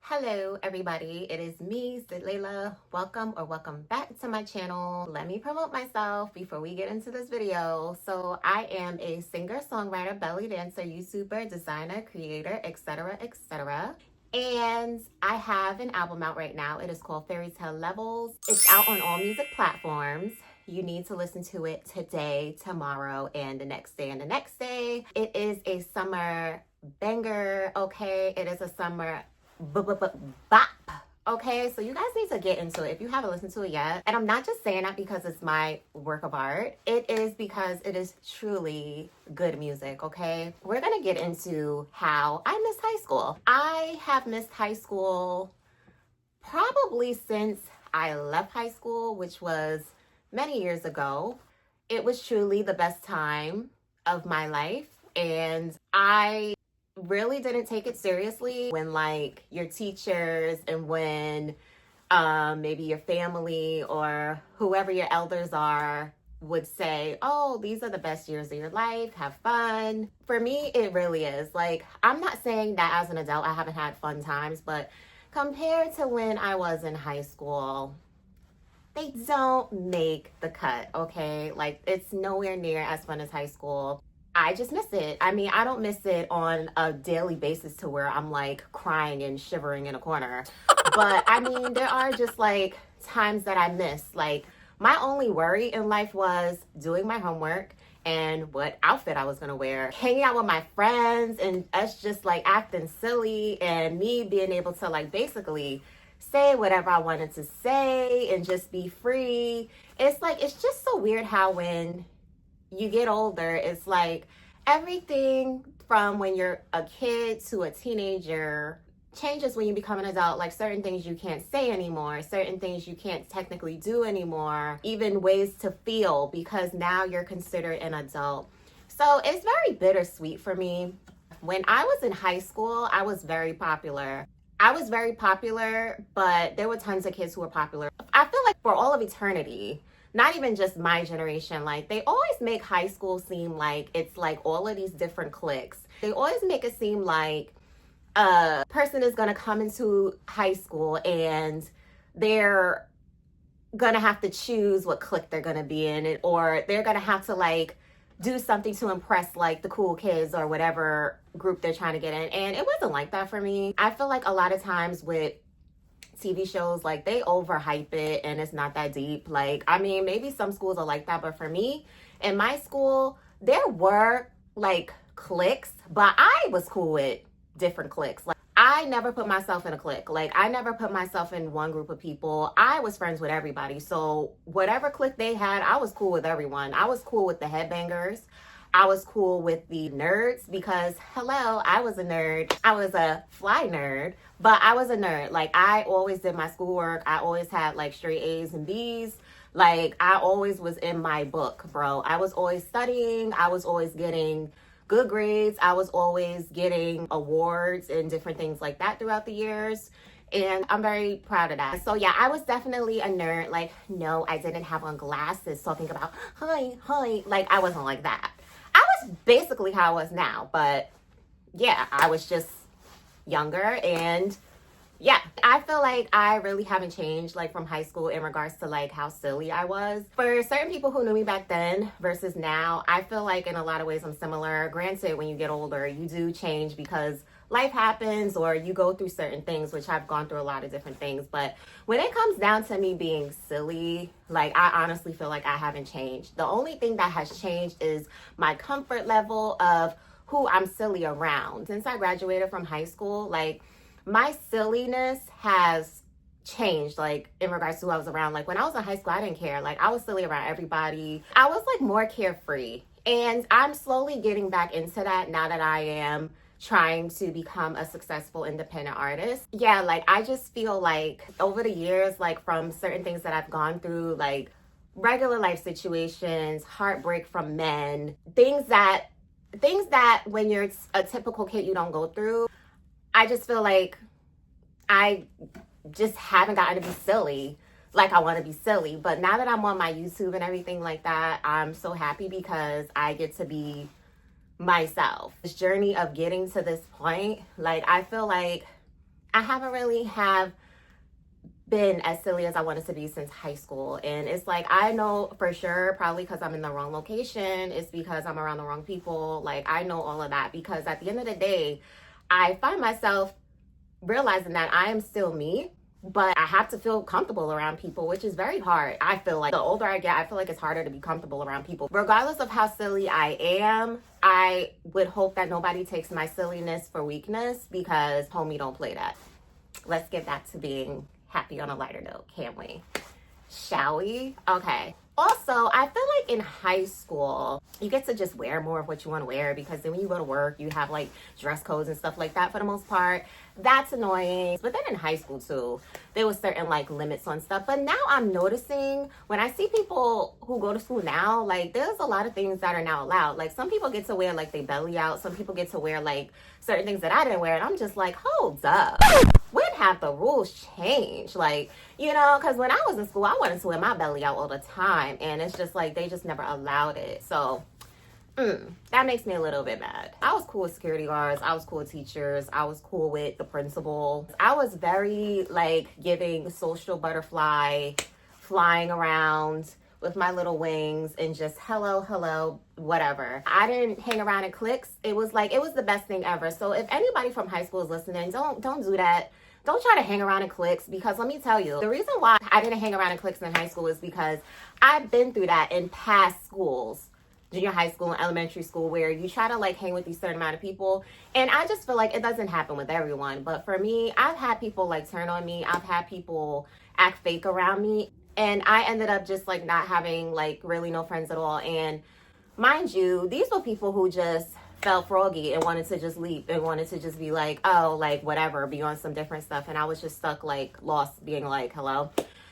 Hello everybody, it is me, Cydlaila. Welcome back to my channel. Let me promote myself before we get into this video. So I am a singer, songwriter, belly dancer, YouTuber, designer, creator, etc, etc. And I have an album out right now. It is called Fairytale Levels. It's out on all music platforms. You need to listen to it today, tomorrow, and the next day and the next day. It is a summer banger, okay? It is a summer bop. Okay, so you guys need to get into it if you haven't listened to it yet. And I'm not just saying that because it's my work of art. It is because it is truly good music, okay? We're gonna get into how I missed high school. I have missed high school probably since I left high school, which was many years ago. It was truly the best time of my life, and I really didn't take it seriously when like your teachers and when maybe your family or whoever your elders are would say, oh, these are the best years of your life, have fun. For me, it really is. Like, I'm not saying that as an adult I haven't had fun times, but compared to when I was in high school, they don't make the cut, okay? Like, it's nowhere near as fun as high school. I just miss it. I mean, I don't miss it on a daily basis to where I'm like crying and shivering in a corner. But I mean, there are just like times that I miss. Like, my only worry in life was doing my homework and what outfit I was gonna wear, hanging out with my friends and us just like acting silly, and me being able to like basically say whatever I wanted to say and just be free. It's like, it's just so weird how when you get older, it's like everything from when you're a kid to a teenager changes when you become an adult. Like, certain things you can't say anymore, certain things you can't technically do anymore, even ways to feel, because now you're considered an adult. So it's very bittersweet for me. When I was in high school, I was very popular. But there were tons of kids who were popular. I feel like for all of eternity, not even just my generation, like they always make high school seem like it's like all of these different cliques. They always make it seem like a person is gonna come into high school and they're gonna have to choose what clique they're gonna be in, or they're gonna have to like do something to impress like the cool kids or whatever group they're trying to get in. And it wasn't like that for me. I feel like a lot of times with TV shows, like they overhype it and it's not that deep. Like, I mean, maybe some schools are like that, but for me, in my school, there were like cliques, but I was cool with different cliques. Like, I never put myself in a clique. Like, I never put myself in one group of people. I was friends with everybody. So whatever clique they had, I was cool with everyone. I was cool with the headbangers. I was cool with the nerds because, hello, I was a nerd. I was a fly nerd, but I was a nerd. Like, I always did my schoolwork. I always had like straight A's and B's. Like, I always was in my book, bro. I was always studying. I was always getting good grades. I was always getting awards and different things like that throughout the years. And I'm very proud of that. So yeah, I was definitely a nerd. Like, no, I didn't have on glasses talking about, hi. Like, I wasn't like that. I was basically how I was now, but yeah, I was just younger. And yeah, I feel like I really haven't changed like from high school in regards to like how silly I was. For certain people who knew me back then versus now, I feel like in a lot of ways I'm similar. Granted, when you get older, you do change because life happens or you go through certain things, which I've gone through a lot of different things. But when it comes down to me being silly, like, I honestly feel like I haven't changed. The only thing that has changed is my comfort level of who I'm silly around. Since I graduated from high school, like, my silliness has changed, like, in regards to who I was around. Like, when I was in high school, I didn't care. Like, I was silly around everybody. I was like more carefree. And I'm slowly getting back into that now that I am trying to become a successful independent artist. Yeah, like, I just feel like over the years, like, from certain things that I've gone through, like regular life situations, heartbreak from men, things that when you're a typical kid you don't go through, I just feel like I just haven't gotten to be silly like I want to be silly. But now that I'm on my YouTube and everything like that, I'm so happy because I get to be myself. This journey of getting to this point, like, I feel like I haven't really have been as silly as I wanted to be since high school. And it's like, I know for sure, probably because I'm in the wrong location, it's because I'm around the wrong people. Like, I know all of that because at the end of the day, I find myself realizing that I am still me, but I have to feel comfortable around people, which is very hard. I feel like the older I get, I feel like it's harder to be comfortable around people. Regardless of how silly I am, I would hope that nobody takes my silliness for weakness because homie, don't play that. Let's get back to being happy on a lighter note, can't we? Shall we? Okay. Also, I feel like in high school, you get to just wear more of what you want to wear because then when you go to work, you have like dress codes and stuff like that for the most part. That's annoying. But then in high school too, there was certain like limits on stuff. But now I'm noticing when I see people who go to school now, like there's a lot of things that are now allowed. Like some people get to wear like they belly out. Some people get to wear like certain things that I didn't wear. And I'm just like, hold up. When have the rules changed? Like, you know, because when I was in school, I wanted to wear my belly out all the time. And it's just like, they just never allowed it. So that makes me a little bit mad. I was cool with security guards. I was cool with teachers. I was cool with the principal. I was very like giving social butterfly, flying around with my little wings and just hello, whatever. I didn't hang around in cliques. It was the best thing ever. So if anybody from high school is listening, don't do that. Don't try to hang around in cliques because let me tell you, the reason why I didn't hang around in cliques in high school is because I've been through that in past schools. Junior high school and elementary school where you try to like hang with these certain amount of people, and I just feel like it doesn't happen with everyone. But for me, I've had people like turn on me. I've had people act fake around me, and I ended up just like not having like really no friends at all. And mind you, these were people who just felt froggy and wanted to just leave and wanted to just be like, oh, like whatever, be on some different stuff. And I was just stuck like lost being like, hello.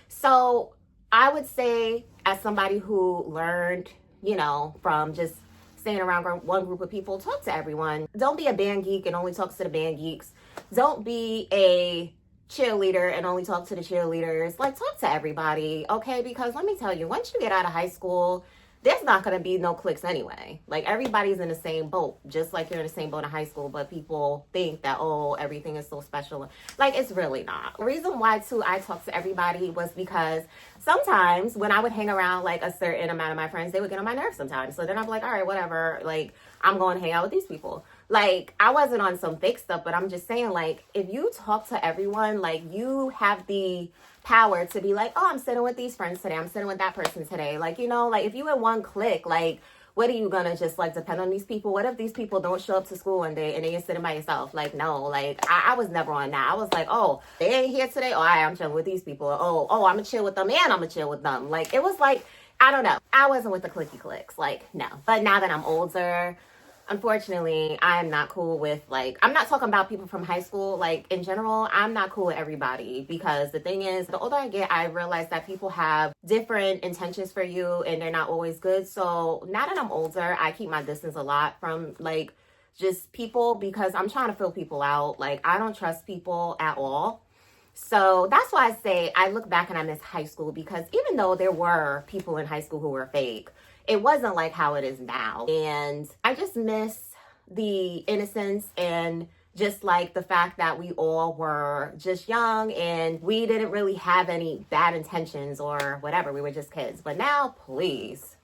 So I would say as somebody who learned, you know, from just staying around one group of people, talk to everyone. Don't be a band geek and only talk to the band geeks. Don't be a cheerleader and only talk to the cheerleaders. Like, talk to everybody, okay? Because let me tell you, once you get out of high school, there's not going to be no cliques anyway. Like, everybody's in the same boat, just like you're in the same boat in high school, but people think that, oh, everything is so special. Like, it's really not. The reason why, too, I talk to everybody was because sometimes when I would hang around, like, a certain amount of my friends, they would get on my nerves sometimes. So then I'd be like, all right, whatever. Like, I'm going to hang out with these people. Like, I wasn't on some fake stuff, but I'm just saying, like, if you talk to everyone, like, you have the power to be like, oh, I'm sitting with these friends today. I'm sitting with that person today. Like, you know, like if you in one clique, like, what are you gonna just like depend on these people? What if these people don't show up to school one day and then you're sitting by yourself? Like, no, like I was never on that. I was like, oh, they ain't here today. Oh, I'm chilling with these people. Oh, I'm gonna chill with them and I'm gonna chill with them. Like, it was like, I don't know. I wasn't with the clicky cliques. Like, no. But now that I'm older, unfortunately, I'm not cool with, like, I'm not talking about people from high school. Like, in general, I'm not cool with everybody because the thing is, the older I get, I realize that people have different intentions for you and they're not always good. So now that I'm older, I keep my distance a lot from, like, just people because I'm trying to fill people out. Like, I don't trust people at all. So that's why I say I look back and I miss high school because even though there were people in high school who were fake, it wasn't like how it is now. And I just miss the innocence and just like the fact that we all were just young and we didn't really have any bad intentions or whatever. We were just kids. But now, please,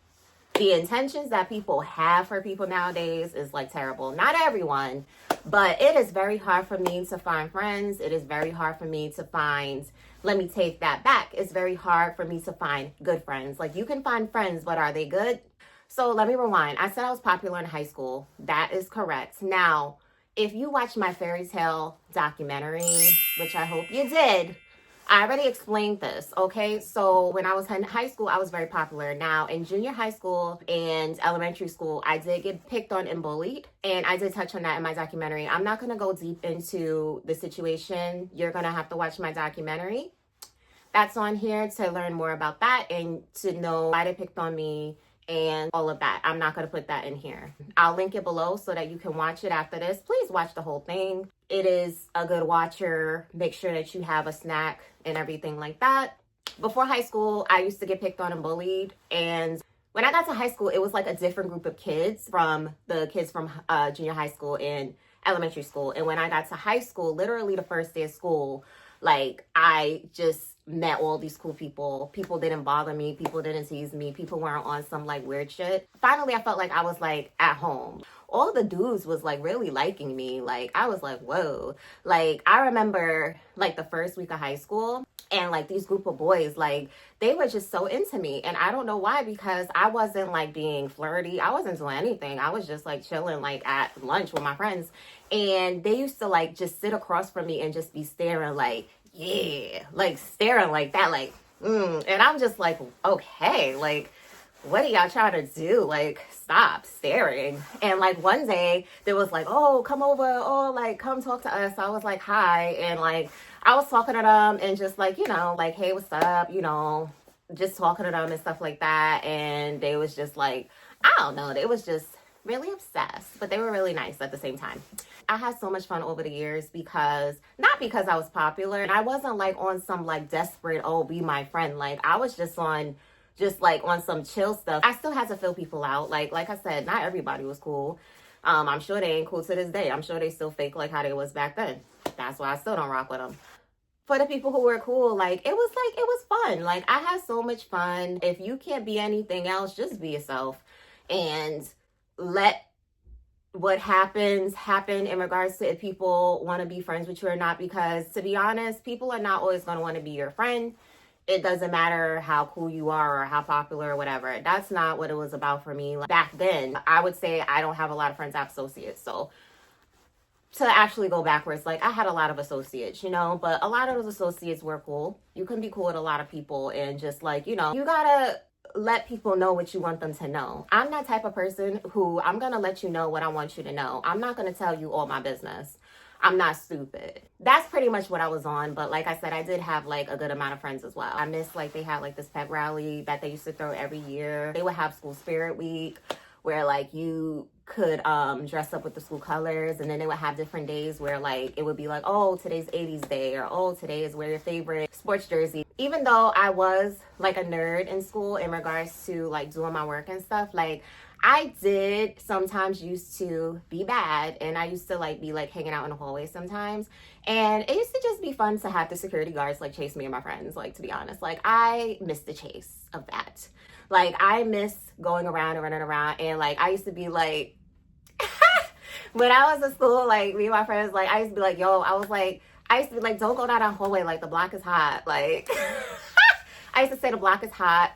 the intentions that people have for people nowadays is like terrible. Not everyone, but it is very hard for me to find friends. It is very hard for me to find, let me take that back. It's very hard for me to find good friends. Like, you can find friends, but are they good? So let me rewind. I said I was popular in high school. That is correct. Now, if you watch my Fairytale documentary, which I hope you did, I already explained this, okay? So when I was in high school, I was very popular. Now, in junior high school and elementary school, I did get picked on and bullied. And I did touch on that in my documentary. I'm not going to go deep into the situation. You're going to have to watch my documentary. That's on here to learn more about that and to know why they picked on me and all of that. I'm not going to put that in here. I'll link it below so that you can watch it after this. Please watch the whole thing. It is a good watcher. Make sure that you have a snack and everything like that. Before high school, I used to get picked on and bullied. And when I got to high school, it was like a different group of kids from the kids from junior high school and elementary school. And when I got to high school, literally the first day of school, like I just met all these cool people. People didn't bother me. People didn't tease me. People weren't on some like weird shit. Finally, I felt like I was like at home. All the dudes was like really liking me. Like I was like, whoa. Like I remember like the first week of high school, and like these group of boys, like they were just so into me. And I don't know why, because I wasn't like being flirty. I wasn't doing anything. I was just like chilling like at lunch with my friends. And they used to like just sit across from me and just be staring like, yeah, like staring like that, like, And I'm just like, okay, like, what are y'all trying to do? Like, stop staring. And like one day there was like, oh, come over. Oh, like, come talk to us. So I was like, hi. And like, I was talking to them and just like, you know, like, hey, what's up? You know, just talking to them and stuff like that. And they was just like, I don't know. They was just really obsessed, but they were really nice at the same time. I had so much fun over the years not because I was popular, and I wasn't like on some like desperate, oh, be my friend. Like I was just on some chill stuff. I still had to fill people out. Like I said, not everybody was cool. I'm sure they ain't cool to this day. I'm sure they still fake like how they was back then. That's why I still don't rock with them. For the people who were cool, like it was fun. Like I had so much fun. If you can't be anything else, just be yourself and let what happen in regards to if people want to be friends with you or not, because to be honest, people are not always going to want to be your friend. It doesn't matter how cool you are or how popular or whatever. That's not what it was about for me. Like, back then, I would say I don't have a lot of friends. I have associates. So to actually go backwards, like I had a lot of associates, you know, but a lot of those associates were cool. You can be cool with a lot of people and just like, you know, you gotta let people know what you want them to know. I'm that type of person who I'm going to let you know what I want you to know. I'm not going to tell you all my business. I'm not stupid. That's pretty much what I was on. But like I said, I did have like a good amount of friends as well. I miss like they had like this pep rally that they used to throw every year. They would have school spirit week where like you could dress up with the school colors, and then they would have different days where like it would be like, oh, today's 80s day, or oh, today is wear your favorite sports jersey. Even though I was like a nerd in school in regards to like doing my work and stuff, like I did sometimes used to be bad, and I used to like be like hanging out in the hallway sometimes, and it used to just be fun to have the security guards like chase me and my friends. Like, to be honest, like I miss the chase of that. Like I miss going around and running around, and like I used to be like when I was in school, like me and my friends, like I used to be like, I used to be like, don't go down that hallway, like the block is hot. Like I used to say the block is hot.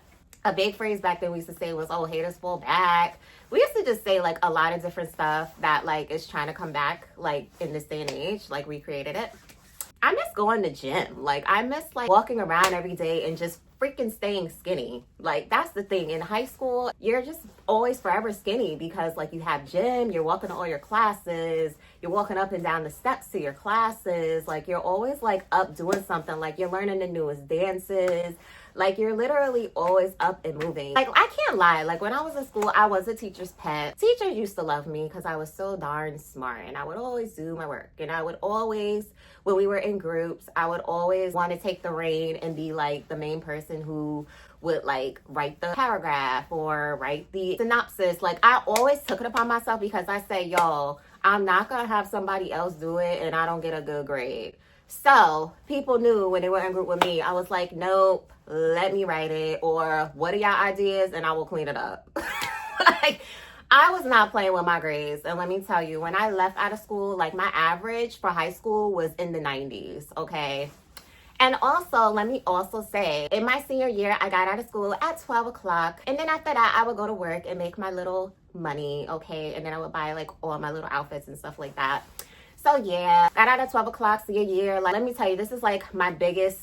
A big phrase back then we used to say was, oh, haters fall back. We used to just say like a lot of different stuff that like is trying to come back like in this day and age, like recreated it. I miss going to gym. Like I miss like walking around every day and just freaking staying skinny. Like that's the thing. In high school, you're just always forever skinny because like you have gym, you're walking to all your classes, you're walking up and down the steps to your classes. Like you're always like up doing something. Like you're learning the newest dances. Like you're literally always up and moving. Like I can't lie. Like when I was in school, I was a teacher's pet. Teachers used to love me because I was so darn smart, and I would always do my work. And I would always, when we were in groups, I would always want to take the reign and be like the main person who would like write the paragraph or write the synopsis. Like I always took it upon myself because I say, y'all, I'm not gonna have somebody else do it and I don't get a good grade. So people knew when they were in group with me, I was like, nope, let me write it, or what are y'all ideas, and I will clean it up. Like I was not playing with my grades. And let me tell you, when I left out of school, like my average for high school was in the 90s, okay? And also, let me also say, in my senior year, I got out of school at 12 o'clock. And then after that, I would go to work and make my little money, okay? And then I would buy like all my little outfits and stuff like that. So yeah, got out at 12 o'clock, senior year. Like, let me tell you, this is like my biggest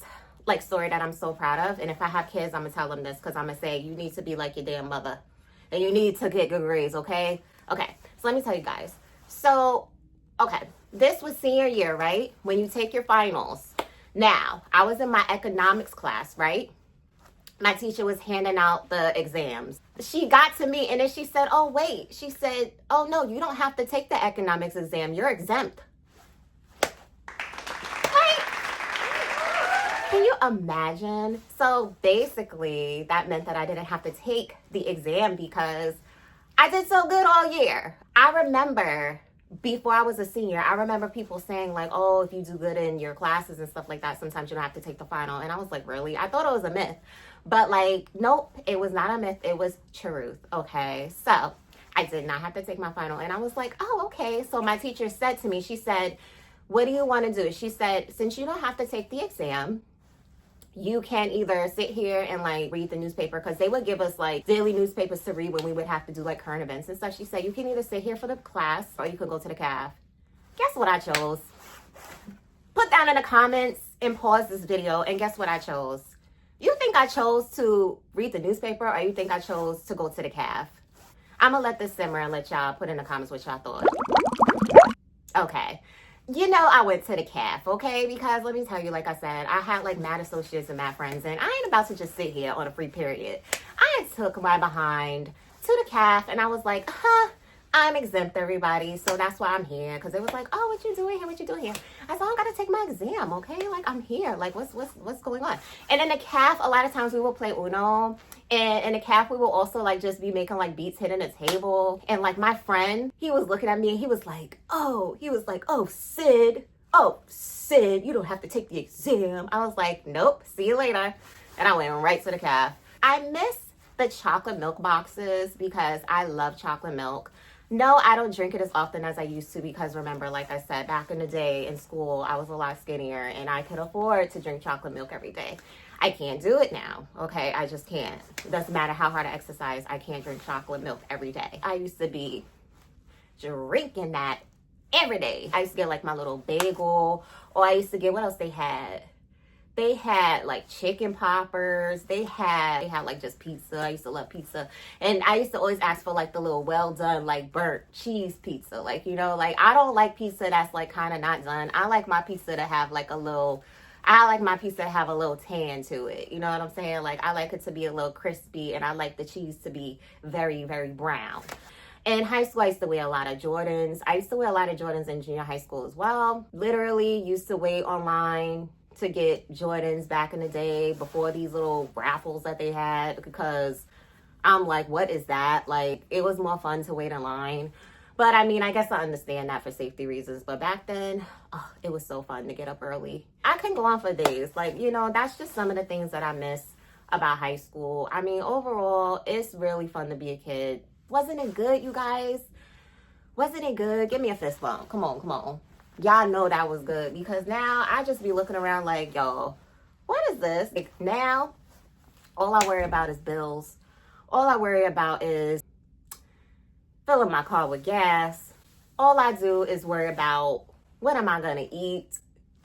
like story that I'm so proud of. And if I have kids, I'm gonna tell them this, because I'm gonna say, you need to be like your damn mother. And you need to get good grades, okay? Okay, so let me tell you guys. So, okay, this was senior year, right? When you take your finals. Now, I was in my economics class, right? My teacher was handing out the exams. She got to me and then she said, oh, wait. She said, oh, no, you don't have to take the economics exam. You're exempt. Like, can you imagine? So basically, that meant that I didn't have to take the exam because I did so good all year. I remember before I was a senior, I remember people saying like, oh, if you do good in your classes and stuff like that, sometimes you don't have to take the final. And I was like, really? I thought it was a myth. But like, nope, it was not a myth. It was truth. Okay. So I did not have to take my final. And I was like, oh, okay. So my teacher said to me, she said, what do you want to do? She said, since you don't have to take the exam, you can either sit here and like read the newspaper, because they would give us like daily newspapers to read when we would have to do like current events and stuff. She said you can either sit here for the class or you could go to the caf. Guess what I chose? Put down in the comments and pause this video and guess what I chose? You think I chose to read the newspaper or you think I chose to go to the caf? I'm gonna let this simmer and let y'all put in the comments what y'all thought. Okay. You know, I went to the caf, okay? Because let me tell you, like I said, I had like mad associates and mad friends, and I ain't about to just sit here on a free period. I took my behind to the caf, and I was like, I'm exempt, everybody, so that's why I'm here. Because it was like, oh, what you doing here? What you doing here? I said, I gotta take my exam, okay? Like, I'm here. Like, what's going on? And in the caf, a lot of times we will play Uno. And in the caf, we will also like just be making like beats hitting the table. And like my friend, he was looking at me and he was like, oh, Sid, you don't have to take the exam. I was like, nope, see you later. And I went right to the caf. I miss the chocolate milk boxes because I love chocolate milk. No, I don't drink it as often as I used to because remember, like I said, back in the day in school, I was a lot skinnier and I could afford to drink chocolate milk every day. I can't do it now, okay? I just can't. It doesn't matter how hard I exercise, I can't drink chocolate milk every day. I used to be drinking that every day. I used to get like my little bagel, or I used to get, what else they had? They had like chicken poppers. They had like just pizza. I used to love pizza. And I used to always ask for like the little well done, like burnt cheese pizza. Like, you know, like I don't like pizza that's like kind of not done. I like my pizza to have like a little, tan to it. You know what I'm saying? Like I like it to be a little crispy and I like the cheese to be very, very brown. In high school, I used to wear a lot of Jordans. I used to wear a lot of Jordans in junior high school as well. Literally used to wait online to get Jordans back in the day before these little raffles that they had, because I'm like, what is that? Like, it was more fun to wait in line. But I mean, I guess I understand that for safety reasons. But back then, it was so fun to get up early. I can go on for days. Like, you know, that's just some of the things that I miss about high school. I mean, overall, it's really fun to be a kid. Wasn't it good, you guys? Wasn't it good? Give me a fist bump. Come on, come on. Y'all know that was good, because now I just be looking around like, yo, what is this? Like, now, all I worry about is bills. All I worry about is filling my car with gas. All I do is worry about what am I going to eat,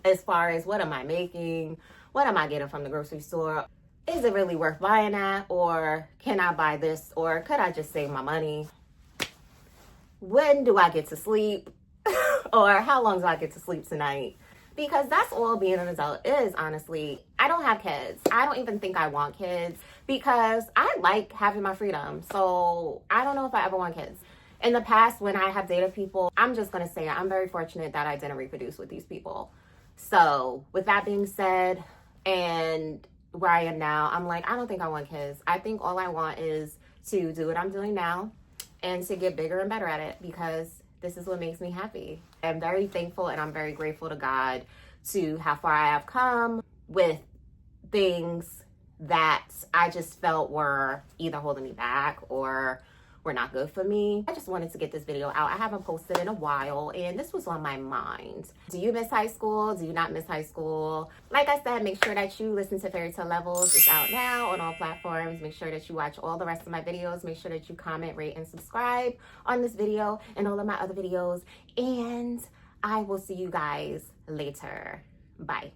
as far as what am I making? What am I getting from the grocery store? Is it really worth buying that? Or can I buy this? Or could I just save my money? When do I get to sleep? Or how long do I get to sleep tonight? Because that's all being an adult is, honestly. I don't have kids. I don't even think I want kids because I like having my freedom. So I don't know if I ever want kids. In the past, when I have dated people, I'm just going to say I'm very fortunate that I didn't reproduce with these people. So with that being said, and where I am now, I'm like, I don't think I want kids. I think all I want is to do what I'm doing now and to get bigger and better at it, because this is what makes me happy. I'm very thankful and I'm very grateful to God to how far I have come with things that I just felt were either holding me back or were not good for me. I just wanted to get this video out. I haven't posted in a while and this was on my mind. Do you miss high school? Do you not miss high school? Like I said, make sure that you listen to Fairytale Levels. It's out now on all platforms. Make sure that you watch all the rest of my videos. Make sure that you comment, rate, and subscribe on this video and all of my other videos. And I will see you guys later. Bye.